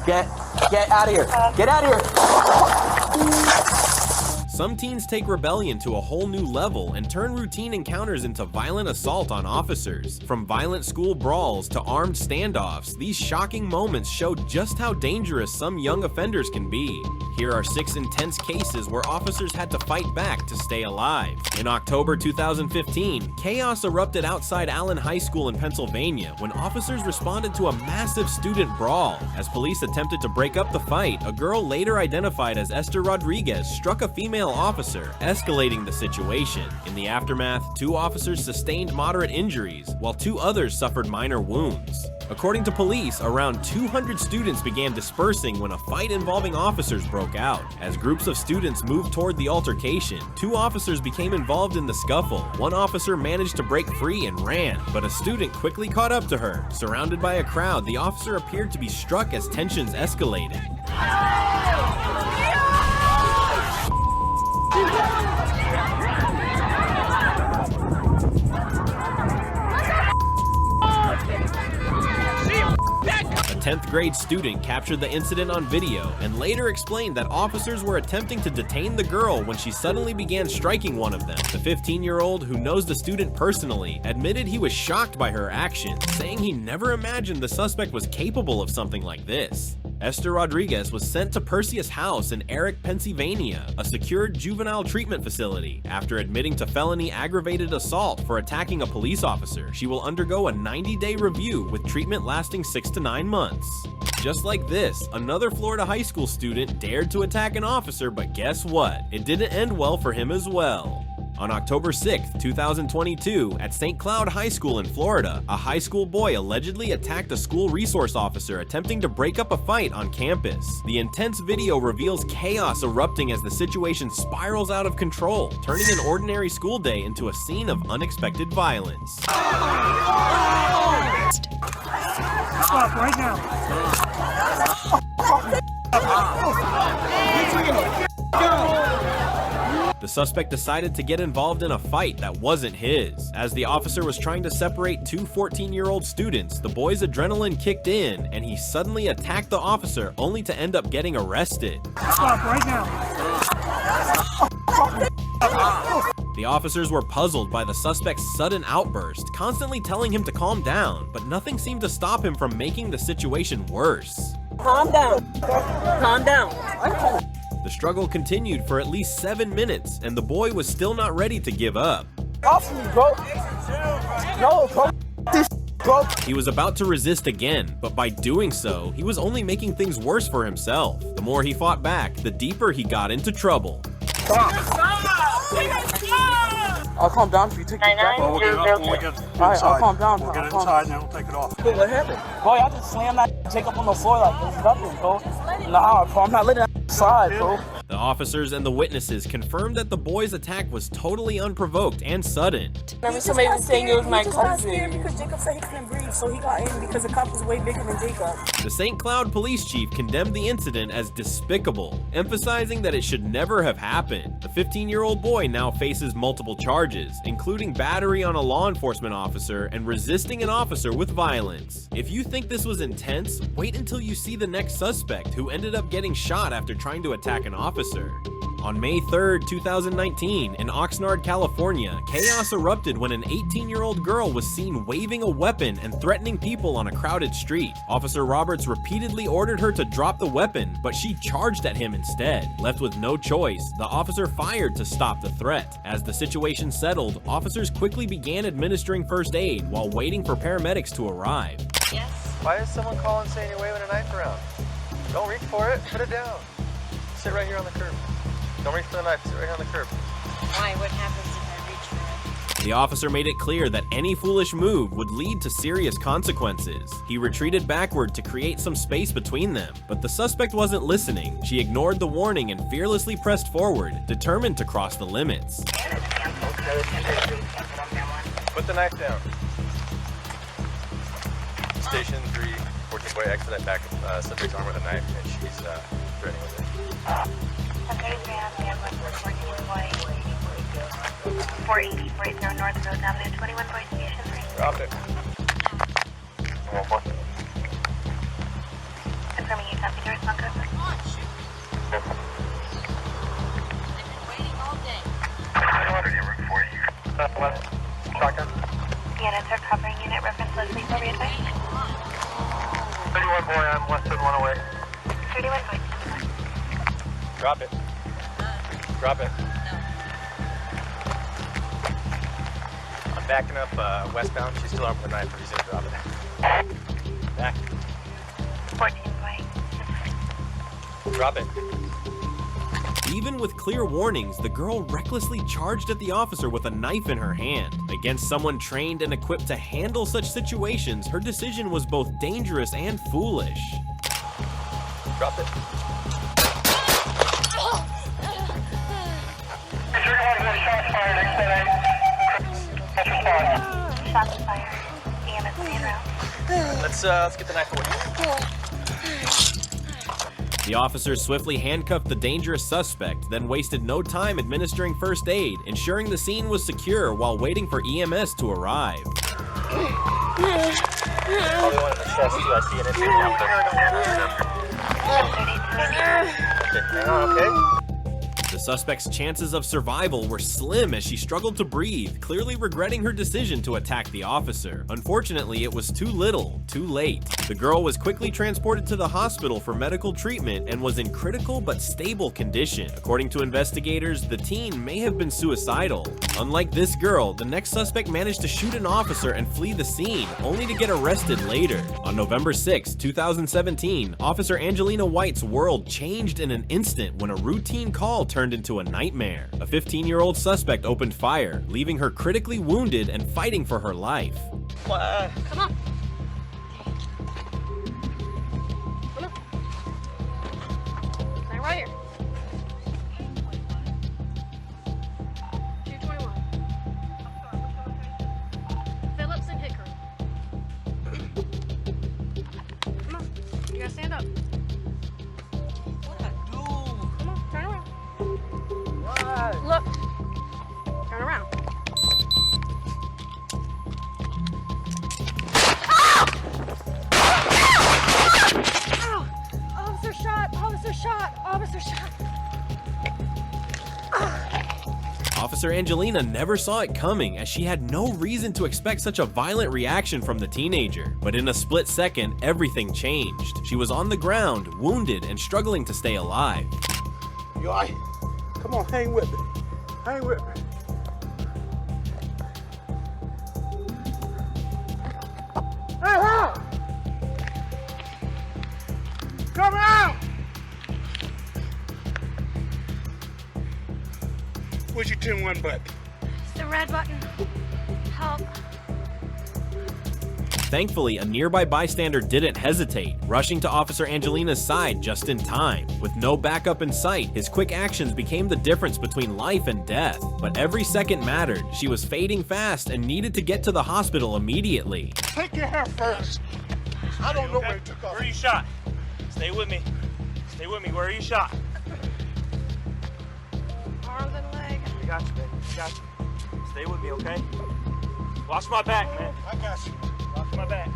Get out of here. Get out of here. Some teens take rebellion to a whole new level and turn routine encounters into violent assault on officers. From violent school brawls to armed standoffs, these shocking moments show just how dangerous some young offenders can be. Here are 6 intense cases where officers had to fight back to stay alive. In October 2015, chaos erupted outside Allen High School in Pennsylvania when officers responded to a massive student brawl. As police attempted to break up the fight, a girl later identified as Esther Rodriguez struck a female officer, escalating the situation. In the aftermath, 2 officers sustained moderate injuries, while 2 others suffered minor wounds. According to police, around 200 students began dispersing when a fight involving officers broke out. As groups of students moved toward the altercation, 2 officers became involved in the scuffle. One officer managed to break free and ran, but a student quickly caught up to her. Surrounded by a crowd, the officer appeared to be struck as tensions escalated. A 10th grade student captured the incident on video and later explained that officers were attempting to detain the girl when she suddenly began striking one of them. The 15-year-old, who knows the student personally, admitted he was shocked by her actions, saying he never imagined the suspect was capable of something like this. Esther Rodriguez was sent to Perseus House in Eric, Pennsylvania, a secured juvenile treatment facility. After admitting to felony aggravated assault for attacking a police officer, she will undergo a 90-day review with treatment lasting 6 to 9 months. Just like this, another Florida high school student dared to attack an officer, but guess what? It didn't end well for him as well. On October 6, 2022, at St. Cloud High School in Florida, a high school boy allegedly attacked a school resource officer attempting to break up a fight on campus. The intense video reveals chaos erupting as the situation spirals out of control, turning an ordinary school day into a scene of unexpected violence. Stop right now. The suspect decided to get involved in a fight that wasn't his. As the officer was trying to separate 2 14-year-old students, the boy's adrenaline kicked in and he suddenly attacked the officer, only to end up getting arrested. Stop right now. The officers were puzzled by the suspect's sudden outburst, constantly telling him to calm down, but nothing seemed to stop him from making the situation worse. Calm down. Calm down. The struggle continued for at least 7 minutes, and the boy was still not ready to give up. Off me, bro. No, bro. This, bro. He was about to resist again, but by doing so, he was only making things worse for himself. The more he fought back, the deeper he got into trouble. I'll calm down for you. Take your jacket. Well, we'll get it up when we get inside. Alright, I'll calm down. We'll get it inside and then we'll take it off. Hey, what happened? Bro, y'all just slammed that Jacob on the floor like there's nothing, bro. Nah, bro, I'm not letting that slide, bro. The officers and the witnesses confirmed that the boy's attack was totally unprovoked and sudden. Remember somebody was saying it was my cousin. Because Jacob said he couldn't breathe, so he got in because the cop was way bigger than Jacob. The St. Cloud police chief condemned the incident as despicable, emphasizing that it should never have happened. The 15-year-old boy now faces multiple charges, including battery on a law enforcement officer and resisting an officer with violence. If you think this was intense, wait until you see the next suspect, who ended up getting shot after trying to attack an officer. On May 3rd, 2019, in Oxnard, California, chaos erupted when an 18-year-old girl was seen waving a weapon and threatening people on a crowded street. Officer Roberts repeatedly ordered her to drop the weapon, but she charged at him instead. Left with no choice, the officer fired to stop the threat. As the situation settled, officers quickly began administering first aid while waiting for paramedics to arrive. Yes. Why is someone calling saying you're waving a knife around? Don't reach for it, put it down. Sit right here on the curb. Don't reach for the knife, sit right here on the curb. Why? What happens if I reach for it? The officer made it clear that any foolish move would lead to serious consequences. He retreated backward to create some space between them, but the suspect wasn't listening. She ignored the warning and fearlessly pressed forward, determined to cross the limits. Put the knife down. Station 3, 14 boy, expedite back subject's arm with a knife, and she's threatening with it. Okay, ma'am, 480 North Road Avenue, 21 Boy Station 3. Drop it. Confirming you, copy. Covering unit reference Leslie, will be advised. 31 boy, I'm less than 1 away. 31 point. Drop it. Drop it. I'm backing up westbound. She's still armed with a knife. He's gonna drop it. Back. 14 point. Drop it. Even with clear warnings, the girl recklessly charged at the officer with a knife in her hand. Against someone trained and equipped to handle such situations, her decision was both dangerous and foolish. Drop it. Shots fired. EMS man route. Let's get the knife away. The officers swiftly handcuffed the dangerous suspect, then wasted no time administering first aid, ensuring the scene was secure while waiting for EMS to arrive. Probably one in the chest too. I see an injury down there. Okay, hang on, okay? The suspect's chances of survival were slim as she struggled to breathe, clearly regretting her decision to attack the officer. Unfortunately, it was too little, too late. The girl was quickly transported to the hospital for medical treatment and was in critical but stable condition. According to investigators, the teen may have been suicidal. Unlike this girl, the next suspect managed to shoot an officer and flee the scene, only to get arrested later. On November 6, 2017, Officer Angelina White's world changed in an instant when a routine call turned into a nightmare. A 15-year-old suspect opened fire, leaving her critically wounded and fighting for her life. Come on. Stay right here. 221. Phillips and Hickory. Come on. You gotta stand up. Come on, turn around. Look. Turn around. Officer shot! Officer shot! Officer shot! Officer Angelina never saw it coming, as she had no reason to expect such a violent reaction from the teenager. But in a split second, everything changed. She was on the ground, wounded, and struggling to stay alive. You all right? Come on, hang with me. Hang with me. Hey, how? Come out! Where's your 10-1 button? It's the red button. Help. Thankfully, a nearby bystander didn't hesitate, rushing to Officer Angelina's side just in time. With no backup in sight, his quick actions became the difference between life and death. But every second mattered. She was fading fast and needed to get to the hospital immediately. Take your hair first. I don't know where it took off. Where are you shot? Stay with me. Stay with me. Where are you shot? Arms and leg. I got you, baby. I got you. Stay with me, okay? Watch my back, man. I got you. Watch my back.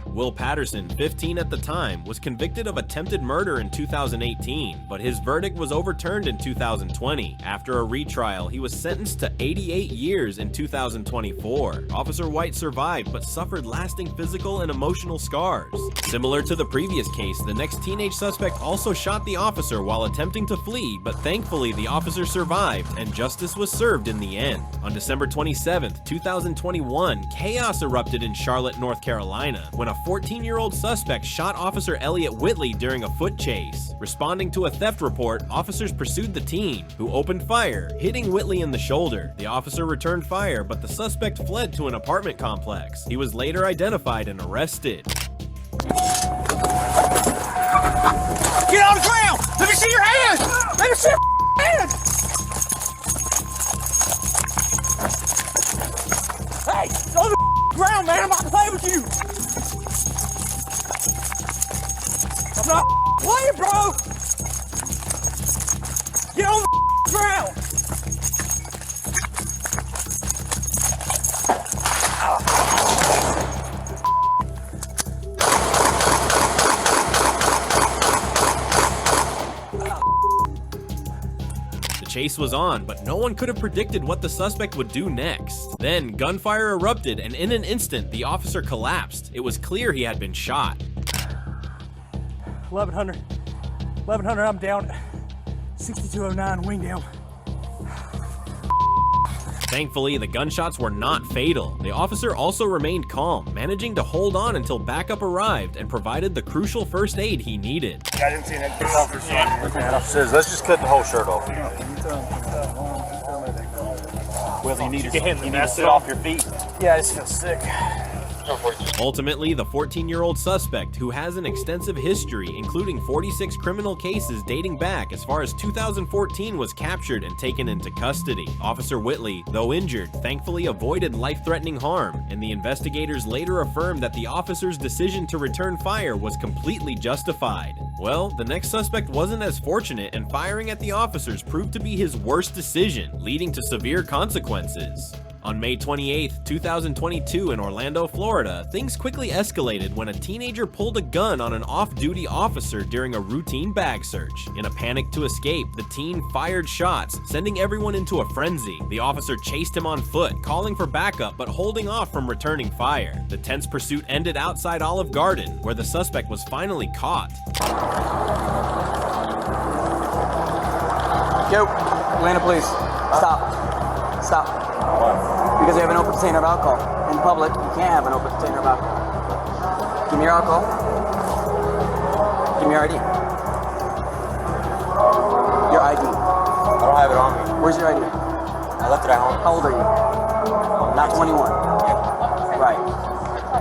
Will Patterson, 15 at the time, was convicted of attempted murder in 2018, but his verdict was overturned in 2020. After a retrial, he was sentenced to 88 years in 2024. Officer White survived, but suffered lasting physical and emotional scars. Similar to the previous case, the next teenage suspect also shot the officer while attempting to flee, but thankfully the officer survived, and justice was served in the end. On December 27, 2021, chaos erupted in Charlotte, North Carolina, when a 14-year-old suspect shot Officer Elliot Whitley during a foot chase. Responding to a theft report, officers pursued the teen, who opened fire, hitting Whitley in the shoulder. The officer returned fire, but the suspect fled to an apartment complex. He was later identified and arrested. Get on the ground! Let me see your hand! Let me see your hand! Hey, on the ground, man! I'm about to play with you! I'm not playing, bro! Get on the ground! The chase was on, but no one could have predicted what the suspect would do next. Then, gunfire erupted, and in an instant, the officer collapsed. It was clear he had been shot. 1100. 1100, I'm down. 6209, wing down. Thankfully, the gunshots were not fatal. The officer also remained calm, managing to hold on until backup arrived and provided the crucial first aid he needed. I didn't see anything officer. Let's just cut the whole shirt off. Well, you need to sit off your feet. Yeah, I just feel sick. Ultimately, the 14-year-old suspect, who has an extensive history, including 46 criminal cases dating back as far as 2014, was captured and taken into custody. Officer Whitley, though injured, thankfully avoided life-threatening harm, and the investigators later affirmed that the officer's decision to return fire was completely justified. Well, the next suspect wasn't as fortunate, and firing at the officers proved to be his worst decision, leading to severe consequences. On May 28, 2022 in Orlando, Florida, things quickly escalated when a teenager pulled a gun on an off-duty officer during a routine bag search. In a panic to escape, the teen fired shots, sending everyone into a frenzy. The officer chased him on foot, calling for backup but holding off from returning fire. The tense pursuit ended outside Olive Garden, where the suspect was finally caught. Yo, Atlanta police, stop. Stop. Because you have an open container of alcohol. In public, you can't have an open container of alcohol. Give me your alcohol. Give me your ID. Your ID. I don't have it on me. Where's your ID? I left it at home. How old are you? Not 21. Right.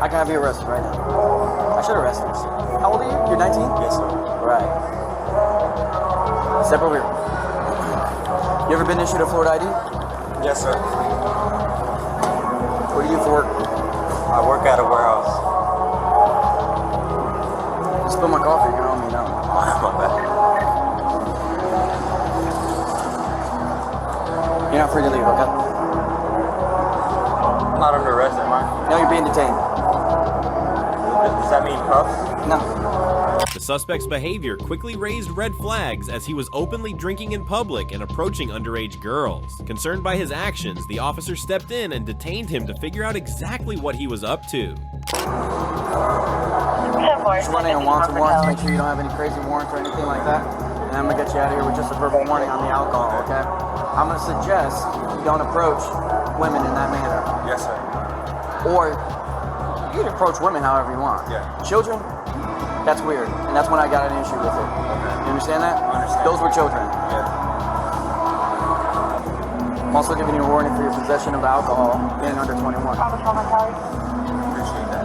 I can have you arrested right now. I should arrest you. How old are you? You're 19? Yes, sir. Right. Step over here. You ever been issued a Florida ID? Yes, sir. What do you do for work? I work at a warehouse. You spill my coffee, you're on me now. My bad. You're not free to leave, okay? I'm not under arrest, am I? No, you're being detained. Does that mean cuffs? No. The suspect's behavior quickly raised red flags as he was openly drinking in public and approaching underage girls. Concerned by his actions, the officer stepped in and detained him to figure out exactly what he was up to. Just running a wanted warrant to make sure you don't have any crazy warrants or anything like that. And I'm gonna get you out of here with just a verbal warning on the alcohol, okay? I'm gonna suggest you don't approach women in that manner. Yes, sir. Or you can approach women however you want. Yeah. Children, that's weird. And that's when I got an issue with it. Okay. You understand that? I understand. Those were children. Yeah. I'm also giving you a warning for your possession of alcohol being under 21. Appreciate that.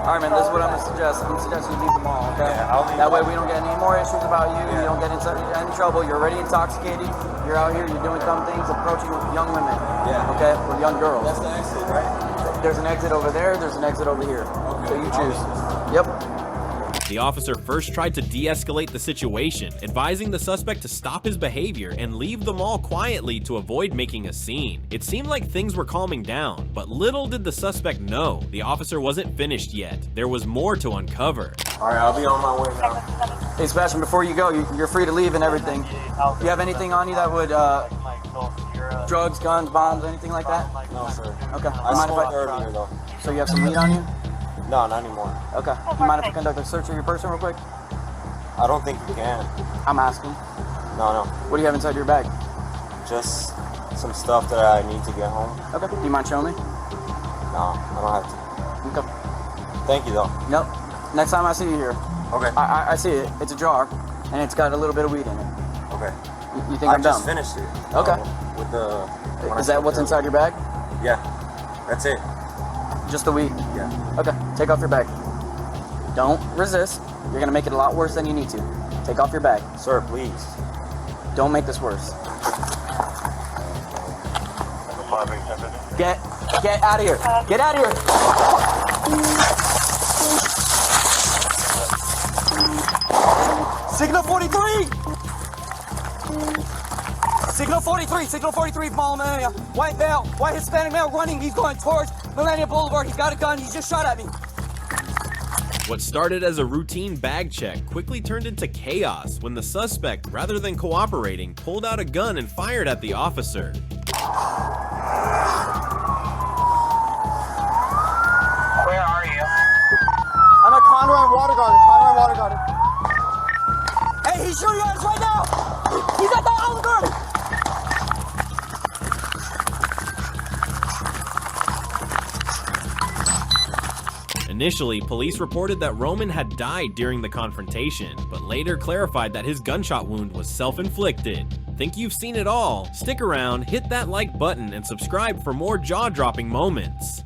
All right, man, this is what I'm going to suggest. I'm going to suggest you leave them all, okay? Yeah, I'll leave that way them. we don't get any more issues about you. Yeah. You don't get into any trouble. You're already intoxicated. You're out here. You're doing dumb things, approaching young women. Yeah. Okay? With young girls. That's the exit, right? There's an exit over there. There's an exit over here. Okay. So you choose. Yep. The officer first tried to de-escalate the situation, advising the suspect to stop his behavior and leave the mall quietly to avoid making a scene. It seemed like things were calming down, but little did the suspect know, the officer wasn't finished yet. There was more to uncover. Alright, I'll be on my way now. Hey, Sebastian, before you go, you're free to leave and everything. You have anything on you that would, drugs, guns, bombs, anything like that? No, sir. Okay. I smoked earlier, though. So you have some weed on you? No, not anymore. Okay. You mind if I conduct a search of your person real quick? I don't think you can. I'm asking. No. What do you have inside your bag? Just some stuff that I need to get home. Okay. Do you mind showing me? No, I don't have to. Okay. Thank you, though. Nope. Next time I see you here. Okay. I see it. It's a jar, and it's got a little bit of weed in it. Okay. You think I'm just dumb? finished it. Okay. With the... Is that what's inside your bag? Yeah. That's it. Just the weed? Yeah. Okay. Take off your bag. Don't resist. You're going to make it a lot worse than you need to. Take off your bag. Sir, please. Don't make this worse. Get out of here. Get out of here. Signal 43. Signal 43, Mall Millennia. White male, white Hispanic male running. He's going towards Millennia Boulevard. He's got a gun. He just shot at me. What started as a routine bag check quickly turned into chaos when the suspect, rather than cooperating, pulled out a gun and fired at the officer. Where are you? I'm at Conroy and Water Garden. Conroy and Water Garden. Hey, he's shooting at us right now! He's at the Olive Garden! Initially, police reported that Roman had died during the confrontation, but later clarified that his gunshot wound was self-inflicted. Think you've seen it all? Stick around, hit that like button, and subscribe for more jaw-dropping moments.